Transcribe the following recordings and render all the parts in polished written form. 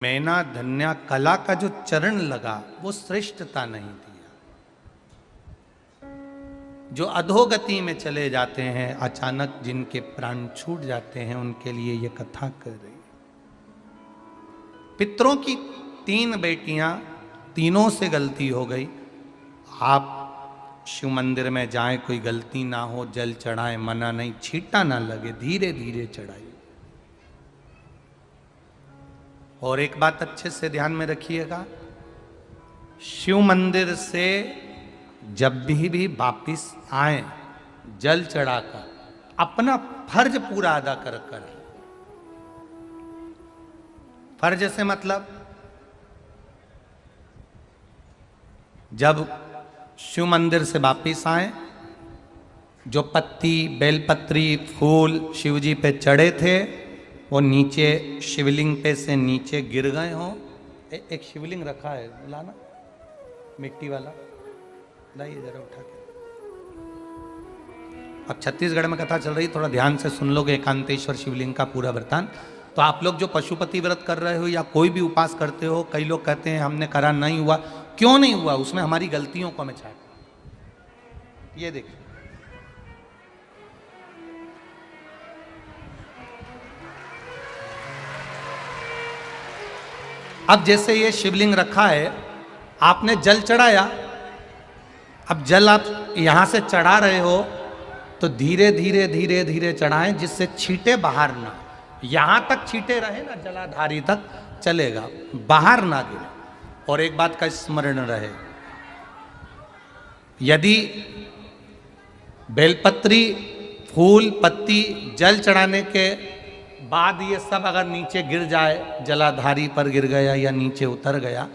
मैना धन्या कला का जो चरण लगा वो श्रेष्ठता नहीं दिया। जो अधोगति में चले जाते हैं, अचानक जिनके प्राण छूट जाते हैं, उनके लिए ये कथा कर रही है। पितरों की 3 बेटियां, तीनों से गलती हो गई। आप शिव मंदिर में जाएं, कोई गलती ना हो, जल चढ़ाएं, मना नहीं, छींटा ना लगे, धीरे धीरे चढ़ाइए। और एक बात अच्छे से ध्यान में रखिएगा, शिव मंदिर से जब भी वापिस आए, जल चढ़ाकर अपना फर्ज पूरा अदा कर कर। फर्ज से मतलब जब शिव मंदिर से वापिस आए, जो पत्ती, बेलपत्री, फूल शिवजी पे चढ़े थे वो नीचे शिवलिंग पे से नीचे गिर गए हों। एक शिवलिंग रखा है, लाना मिट्टी वाला, लाइए जरा उठा के। अब छत्तीसगढ़ में कथा चल रही, थोड़ा ध्यान से सुन लोगे एकांतेश्वर शिवलिंग का पूरा वृत्तांत। तो आप लोग जो पशुपति व्रत कर रहे हो या कोई भी उपास करते हो, कई लोग कहते हैं हमने करा नहीं हुआ। क्यों नहीं हुआ? उसमें हमारी गलतियों को हमें छाट। ये देखिए, अब जैसे ये शिवलिंग रखा है, आपने जल चढ़ाया, अब जल आप यहां से चढ़ा रहे हो तो धीरे धीरे धीरे धीरे चढ़ाएं, जिससे छींटे बाहर ना, यहां तक छींटे रहे ना, जलाधारी तक चलेगा, बाहर ना गिरे। और एक बात का स्मरण रहे, यदि बेलपत्री, फूल, पत्ती जल चढ़ाने के बाद ये सब अगर नीचे गिर जाए, जलाधारी पर गिर गया या नीचे उतर गया,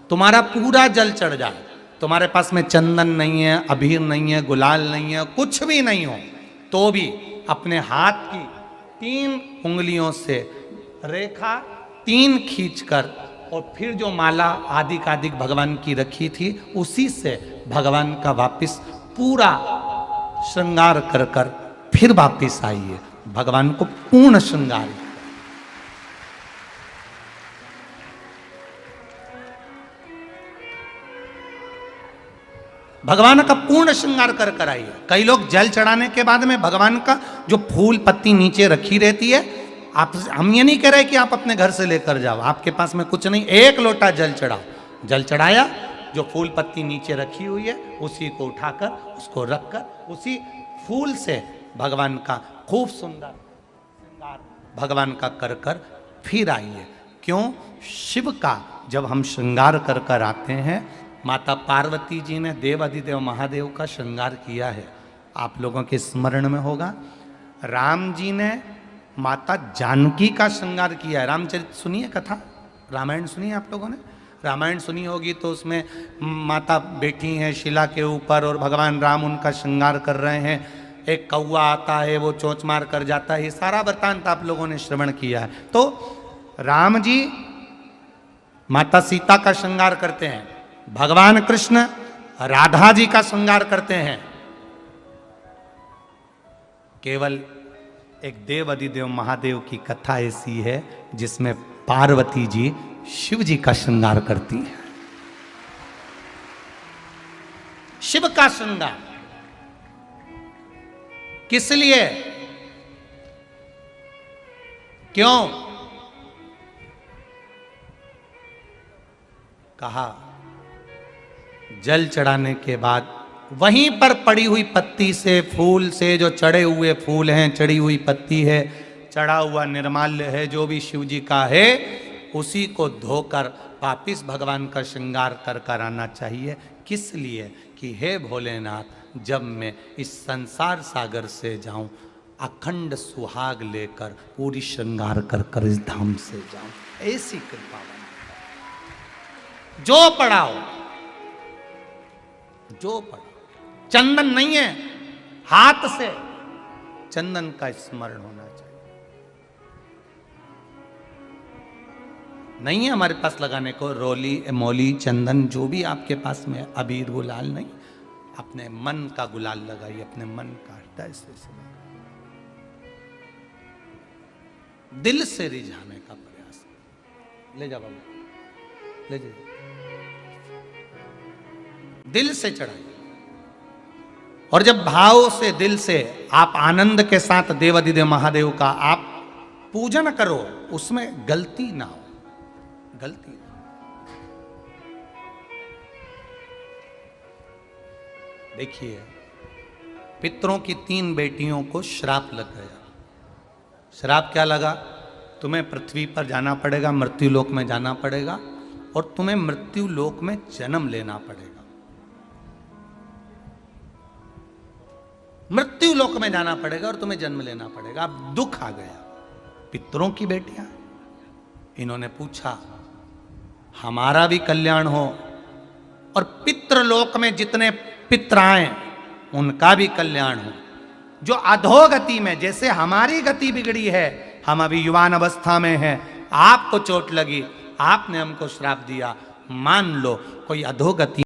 तुम्हारा पूरा जल चढ़ जाए, तुम्हारे पास में चंदन नहीं है, अबीर नहीं है, गुलाल नहीं है, कुछ भी नहीं हो, तो भी अपने हाथ की 3 उंगलियों से रेखा 3 खींचकर और फिर जो माला आदिक भगवान की रखी थी, उसी से भगवान का वापिस पूरा श्रृंगार कर कर फिर वापिस आइए, भगवान को पूर्ण श्रृंगार। भगवान का पूर्ण श्रृंगार कर कर आइए। कई लोग जल चढ़ाने के बाद में भगवान का जो फूल पत्ती नीचे रखी रहती है, आप, हम ये नहीं कह रहे कि आप अपने घर से लेकर जाओ, आपके पास में कुछ नहीं, 1 लोटा जल चढ़ाओ, जल चढ़ाया, जो फूल पत्ती नीचे रखी हुई है उसी को उठाकर, उसको रखकर, उसी फूल से भगवान का खूब सुंदर श्रृंगार भगवान का कर कर फिर आइए। क्यों? शिव का जब हम श्रृंगार कर कर आते हैं, माता पार्वती जी ने देव अधिदेव महादेव का श्रृंगार किया है, आप लोगों के स्मरण में होगा। राम जी ने माता जानकी का श्रृंगार किया है। रामचरित सुनिए कथा, रामायण सुनिए, आप लोगों ने रामायण सुनी होगी, तो उसमें माता बैठी हैं शिला के ऊपर और भगवान राम उनका श्रृंगार कर रहे हैं। एक कौवा आता है, वो चोंच मार कर जाता है, ये सारा वृत्तांत आप लोगों ने श्रवण किया है। तो राम जी माता सीता का श्रृंगार करते हैं, भगवान कृष्ण राधा जी का श्रृंगार करते हैं। केवल एक देव अधिदेव महादेव की कथा ऐसी है जिसमें पार्वती जी शिव जी का श्रृंगार करती हैं। शिव का श्रृंगार किस लिए? क्यों? कहा जल चढ़ाने के बाद वहीं पर पड़ी हुई पत्ती से, फूल से, जो चढ़े हुए फूल हैं, चढ़ी हुई पत्ती है, चढ़ा हुआ निर्माल्य है, जो भी शिव जी का है, उसी को धोकर वापिस भगवान का श्रृंगार कर कर आना चाहिए। किस लिए? कि हे भोलेनाथ, जब मैं इस संसार सागर से जाऊं, अखंड सुहाग लेकर पूरी श्रृंगार कर कर इस धाम से जाऊं, ऐसी कृपा बना। जो पढ़ाओ, जो पढ़ाओ, चंदन नहीं है, हाथ से चंदन का स्मरण होना चाहिए। नहीं है हमारे पास लगाने को रोली, मौली, चंदन, जो भी आपके पास में, अबीर, गुलाल नहीं, अपने मन का गुलाल लगाइए, अपने मन का हृदय से दिल से रिझाने का प्रयास। ले जा बाबू, ले जा, दिल से चढ़ाइए। और जब भाव से, दिल से आप आनंद के साथ देवाधिदेव महादेव का आप पूजन करो, उसमें गलती ना हो, गलती। देखिए, पितरों की 3 बेटियों को श्राप लग गया। श्राप क्या लगा? तुम्हें पृथ्वी पर जाना पड़ेगा, मृत्यु लोक में जाना पड़ेगा, और तुम्हें मृत्यु लोक में जन्म लेना पड़ेगा। मृत्यु लोक में जाना पड़ेगा और तुम्हें जन्म लेना पड़ेगा। अब दुख आ गया। पितरों की बेटियां, इन्होंने पूछा हमारा भी कल्याण हो और पितृलोक में जितने पितर आए उनका भी कल्याण हो। जो अधोगति में, जैसे हमारी गति बिगड़ी है, हम अभी युवान अवस्था में हैं, आपको चोट लगी, आपने हमको श्राप दिया, मान लो कोई अधोगति